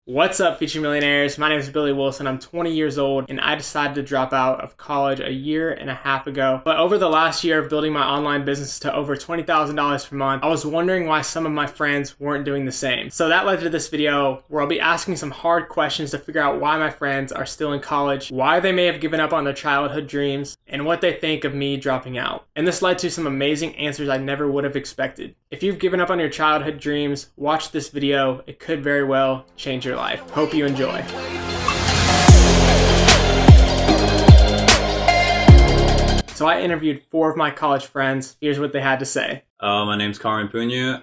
What's up, future millionaires? My name is Billy Willson. I'm 20 years old and I decided to drop out of college a year and a half ago. But over the last year of building my online business to over $20,000 per month, I was wondering why some of my friends weren't doing the same. So that led to this video where I'll be asking some hard questions to figure out why my friends are still in college, why they may have given up on their childhood dreams, and what they think of me dropping out. And this led to some amazing answers I never would have expected. If you've given up on your childhood dreams, watch this video. It could very well change your life. Hope you enjoy. So I interviewed 4 of my college friends. Here's what they had to say. My name's Karim.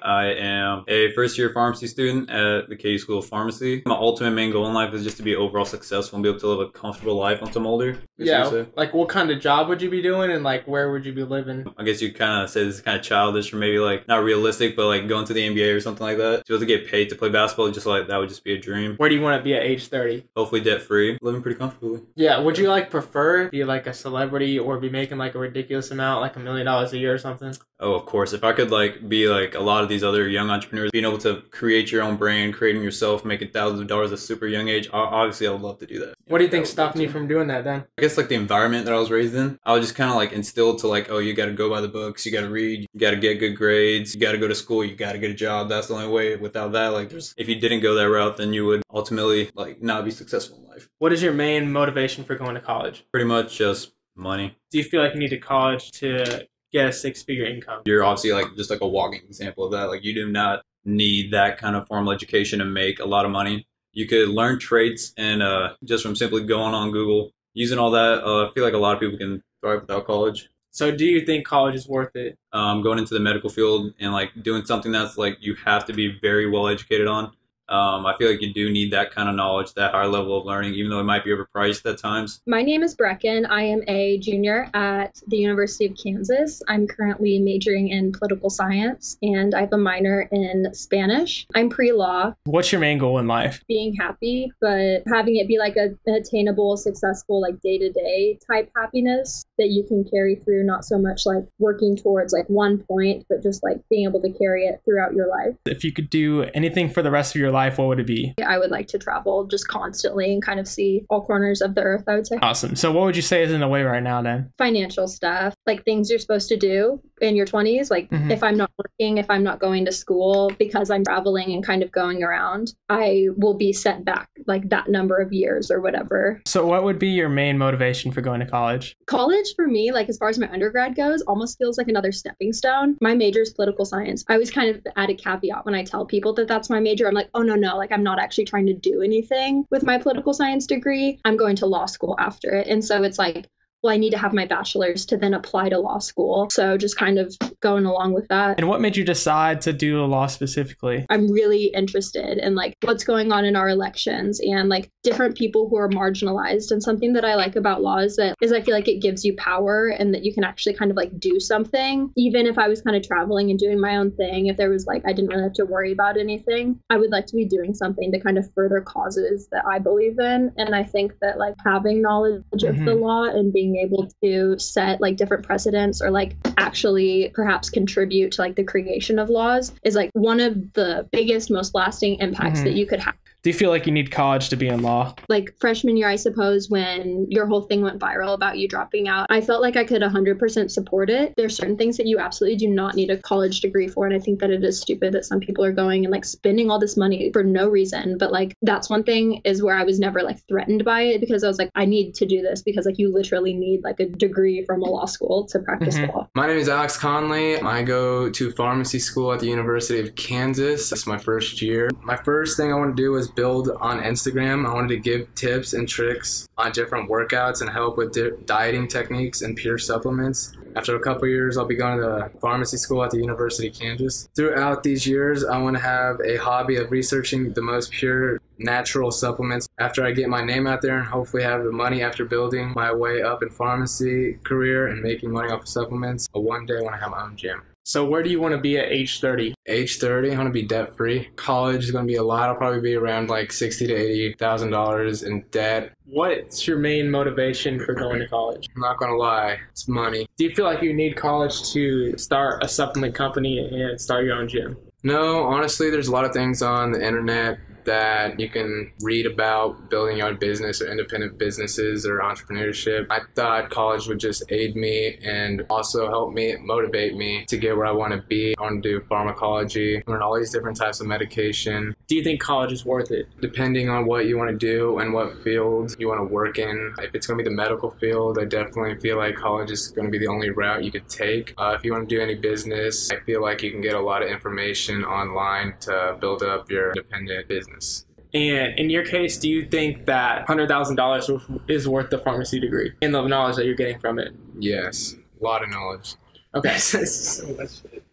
I am a first-year pharmacy student at the KU School of Pharmacy. My ultimate main goal in life is just to be overall successful and be able to live a comfortable life once I'm older. Yeah, like what kind of job would you be doing and like where would you be living? I guess you kind of say this is kind of childish or maybe like not realistic, but like going to the NBA or something like that. To be able to get paid to play basketball, just like that would just be a dream. Where do you want to be at age 30? Hopefully debt-free, living pretty comfortably. Yeah, would you like prefer be like a celebrity or be making like a ridiculous amount, like $1 million a year or something? Oh, of course. If I could like be like a lot of these other young entrepreneurs, being able to create your own brand, creating yourself, making thousands of dollars at a super young age, obviously I would love to do that. What do you think stopped me from doing that then? I guess like the environment that I was raised in, I was just kind of like instilled to like, oh, you got to go by the books, you got to read, you got to get good grades, you got to go to school, you got to get a job. That's the only way. Without that, like if you didn't go that route, then you would ultimately like not be successful in life. What is your main motivation for going to college? Pretty much just money. Do you feel like you need to college to get a 6-figure income? You're obviously like just like a walking example of that. Like you do not need that kind of formal education to make a lot of money. You could learn trades and just from simply going on Google, using all that, I feel like a lot of people can thrive without college. So do you think college is worth it? Going into the medical field and like doing something that's like you have to be very well educated on. I feel like you do need that kind of knowledge, that higher level of learning, even though it might be overpriced at times. My name is Bracken. I am a junior at the University of Kansas. I'm currently majoring in political science and I have a minor in Spanish. I'm pre-law. What's your main goal in life? Being happy, but having it be like an attainable, successful, like day-to-day type happiness that you can carry through, not so much like working towards like one point, but just like being able to carry it throughout your life. If you could do anything for the rest of your life, what would it be? I would like to travel just constantly and kind of see all corners of the earth, I would say. Awesome. So what would you say is in the way right now then? Financial stuff, like things you're supposed to do in your 20s. Like if I'm not working, if I'm not going to school because I'm traveling and kind of going around, I will be set back like that number of years or whatever. So what would be your main motivation for going to college? College for me, like as far as my undergrad goes, almost feels like another stepping stone. My major is political science. I always kind of add a caveat when I tell people that that's my major. I'm like, oh, no, like I'm not actually trying to do anything with my political science degree. I'm going to law school after it. And so it's like, well, I need to have my bachelor's to then apply to law school. So just kind of going along with that. And what made you decide to do law specifically? I'm really interested in like what's going on in our elections and like different people who are marginalized. And something that I like about law is I feel like it gives you power and that you can actually kind of like do something. Even if I was kind of traveling and doing my own thing, if there was like, I didn't really have to worry about anything, I would like to be doing something to kind of further causes that I believe in. And I think that like having knowledge of the law and being able to set like different precedents or like actually perhaps contribute to like the creation of laws is like one of the biggest, most lasting impacts that you could have. Do you feel like you need college to be in law? Like freshman year, I suppose, when your whole thing went viral about you dropping out, I felt like I could 100% support it. There's certain things that you absolutely do not need a college degree for. And I think that it is stupid that some people are going and like spending all this money for no reason. But like that's one thing is where I was never like threatened by it because I was like, I need to do this because like you literally need like a degree from a law school to practice law. My name is Alex Conley. I go to pharmacy school at the University of Kansas. It's my first year. My first thing I want to do was build on Instagram. I wanted to give tips and tricks on different workouts and help with dieting techniques and pure supplements. After a couple years, I'll be going to pharmacy school at the University of Kansas. Throughout these years, I want to have a hobby of researching the most pure natural supplements. After I get my name out there and hopefully have the money after building my way up in pharmacy career and making money off of supplements, one day I want to have my own gym. So where do you want to be at age 30? Age 30, I want to be debt free. College is going to be a lot. I'll probably be around like $60,000 to $80,000 in debt. What's your main motivation for going to college? I'm not going to lie, it's money. Do you feel like you need college to start a supplement company and start your own gym? No, honestly, there's a lot of things on the internet that you can read about building your own business or independent businesses or entrepreneurship. I thought college would just aid me and also help me, motivate me to get where I want to be. I want to do pharmacology, learn all these different types of medication. Do you think college is worth it? Depending on what you want to do and what field you want to work in. If it's going to be the medical field, I definitely feel like college is going to be the only route you could take. If you want to do any business, I feel like you can get a lot of information online to build up your independent business. And in your case, do you think that $100,000 is worth the pharmacy degree and the knowledge that you're getting from it? Yes, a lot of knowledge. Okay. So much shit.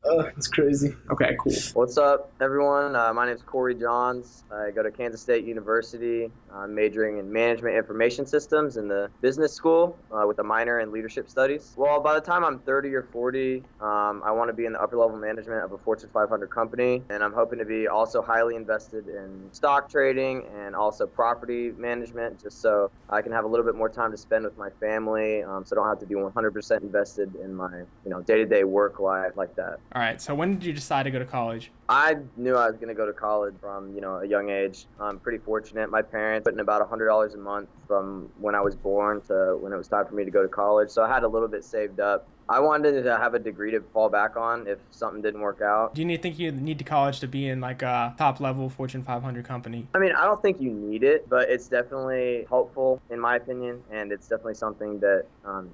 It's crazy. Okay, cool. What's up, everyone? My name is Corey Johns. I go to Kansas State University. I'm majoring in management information systems in the business school with a minor in leadership studies. Well, by the time I'm 30 or 40, I want to be in the upper level management of a Fortune 500 company. And I'm hoping to be also highly invested in stock trading and also property management, just so I can have a little bit more time to spend with my family, so I don't have to be 100% invested in my day-to-day work life like that. All right, so when did you decide to go to college? I knew I was going to go to college from, a young age. I'm pretty fortunate. My parents put in about $100 a month from when I was born to when it was time for me to go to college. So I had a little bit saved up. I wanted to have a degree to fall back on if something didn't work out. Do you think you need to college to be in like a top level Fortune 500 company? I mean, I don't think you need it, but it's definitely helpful in my opinion. And it's definitely something that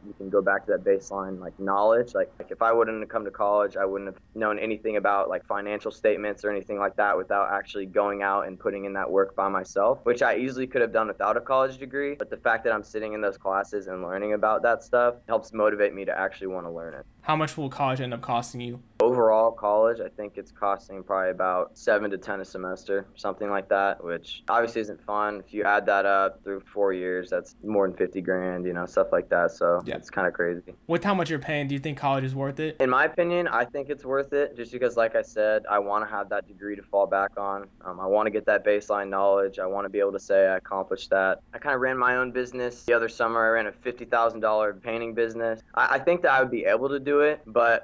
you can go back to that baseline, like knowledge. Like if I wouldn't have come to college, I wouldn't have known anything about like financial statements or anything like that without actually going out and putting in that work by myself, which I easily could have done without a college degree. But the fact that I'm sitting in those classes and learning about that stuff helps motivate me to actually want to learn it. How much will college end up costing you? Overall, college, I think it's costing probably about 7 to 10 a semester, something like that, which obviously isn't fun. If you add that up through 4 years, that's more than 50 grand, stuff like that. So yeah, it's kind of crazy. With how much you're paying, do you think college is worth it? In my opinion, I think it's worth it just because, like I said, I want to have that degree to fall back on. I want to get that baseline knowledge. I want to be able to say I accomplished that. I kind of ran my own business. The other summer, I ran a $50,000 painting business. I think that I would be able to do it, but,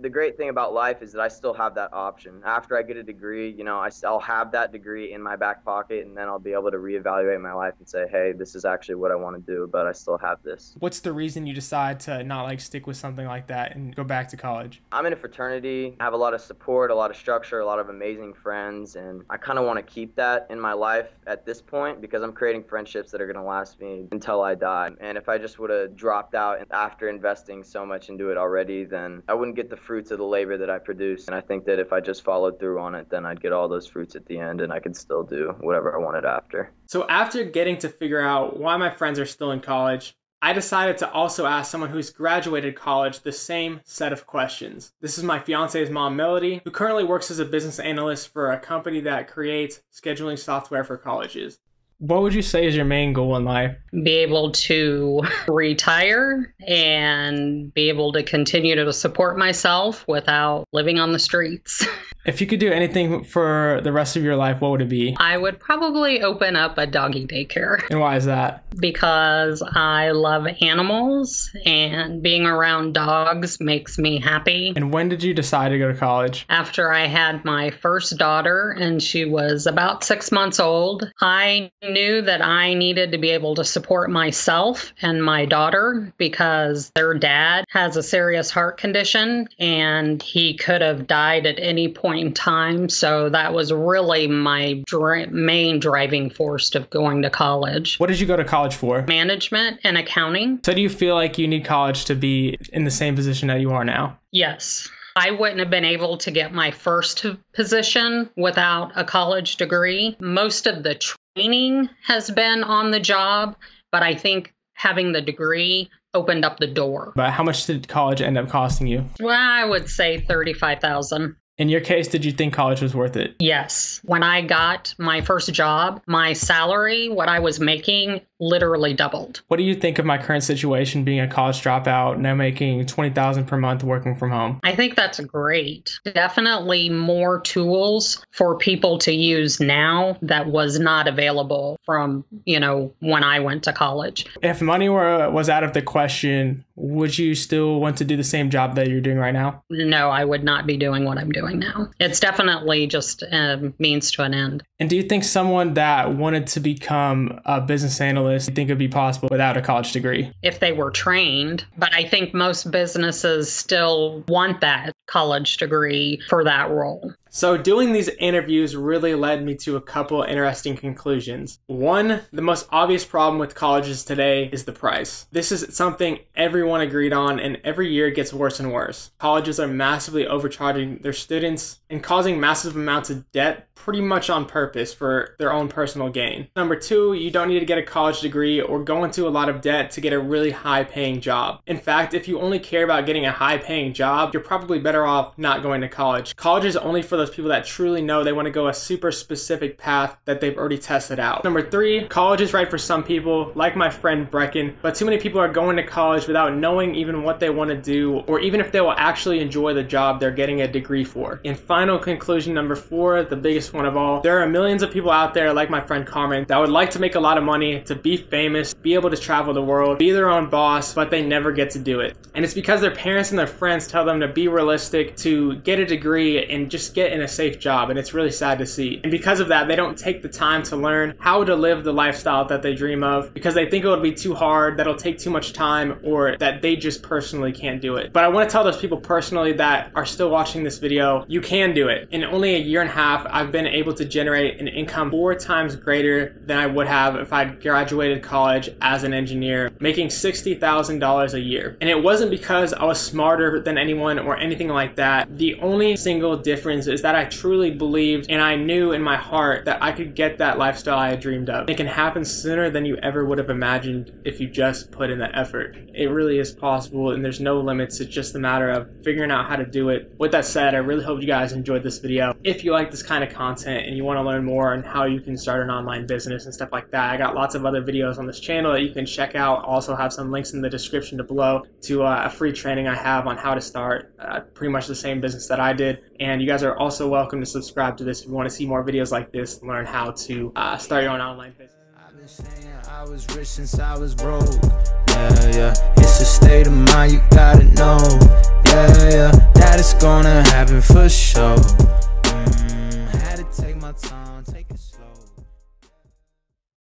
the great thing about life is that I still have that option. After I get a degree, I'll have that degree in my back pocket, and then I'll be able to reevaluate my life and say, hey, this is actually what I want to do, but I still have this. What's the reason you decide to not stick with something like that and go back to college? I'm in a fraternity. I have a lot of support, a lot of structure, a lot of amazing friends, and I kind of want to keep that in my life at this point because I'm creating friendships that are going to last me until I die. And if I just would have dropped out after investing so much into it already, then I wouldn't get the fruits of the labor that I produce. And I think that if I just followed through on it, then I'd get all those fruits at the end and I could still do whatever I wanted after. So after getting to figure out why my friends are still in college, I decided to also ask someone who's graduated college the same set of questions. This is my fiance's mom, Melody, who currently works as a business analyst for a company that creates scheduling software for colleges. What would you say is your main goal in life? Be able to retire and be able to continue to support myself without living on the streets. If you could do anything for the rest of your life, what would it be? I would probably open up a doggy daycare. And why is that? Because I love animals and being around dogs makes me happy. And when did you decide to go to college? After I had my first daughter and she was about 6 months old, I knew that I needed to be able to support myself and my daughter because their dad has a serious heart condition and he could have died at any point in time. So that was really my main driving force of going to college. What did you go to college for? Management and accounting. So do you feel like you need college to be in the same position that you are now? Yes. I wouldn't have been able to get my first position without a college degree. Most of the training has been on the job, but I think having the degree opened up the door. But how much did college end up costing you? Well, I would say $35,000. In your case, did you think college was worth it? Yes. When I got my first job, my salary, what I was making literally doubled. What do you think of my current situation being a college dropout, now making $20,000 per month working from home? I think that's great. Definitely more tools for people to use now that was not available from, when I went to college. If money was out of the question, would you still want to do the same job that you're doing right now? No, I would not be doing what I'm doing now. It's definitely just a means to an end. And do you think someone that wanted to become a business analyst, you think it'd be possible without a college degree? If they were trained, but I think most businesses still want that college degree for that role. So doing these interviews really led me to a couple interesting conclusions. One, the most obvious problem with colleges today is the price. This is something everyone agreed on, and every year it gets worse and worse. Colleges are massively overcharging their students and causing massive amounts of debt pretty much on purpose for their own personal gain. Number two, you don't need to get a college degree or go into a lot of debt to get a really high-paying job. In fact, if you only care about getting a high-paying job, you're probably better off not going to college. College is only for those people that truly know they want to go a super specific path that they've already tested out. Number three, college is right for some people, like my friend Bracken, but too many people are going to college without knowing even what they want to do, or even if they will actually enjoy the job they're getting a degree for. And final conclusion number four, the biggest one of all, there are millions of people out there like my friend Karim that would like to make a lot of money, to be famous, be able to travel the world, be their own boss, but they never get to do it. And it's because their parents and their friends tell them to be realistic, to get a degree and just get in a safe job, and it's really sad to see. And because of that, they don't take the time to learn how to live the lifestyle that they dream of because they think it would be too hard, that'll take too much time, or that they just personally can't do it. But I want to tell those people personally that are still watching this video, you can do it. In only a year and a half, I've been able to generate an income 4 times greater than I would have if I'd graduated college as an engineer, making $60,000 a year. And it wasn't because I was smarter than anyone or anything like that. The only single difference is that I truly believed and I knew in my heart that I could get that lifestyle I had dreamed of. It can happen sooner than you ever would have imagined if you just put in the effort. It really is possible, and there's no limits. It's just a matter of figuring out how to do it. With that said, I really hope you guys enjoyed this video. If you like this kind of content and you want to learn more on how you can start an online business and stuff like that, I got lots of other videos on this channel that you can check out. I'll also have some links in the description below to a free training I have on how to start pretty much the same business that I did. And you guys are also welcome to subscribe to this if you want to see more videos like this, learn how to start your own online business. I've been saying I was rich since I was broke. Yeah, it's a state of mind, you gotta know. Yeah, that it's gonna happen for sure.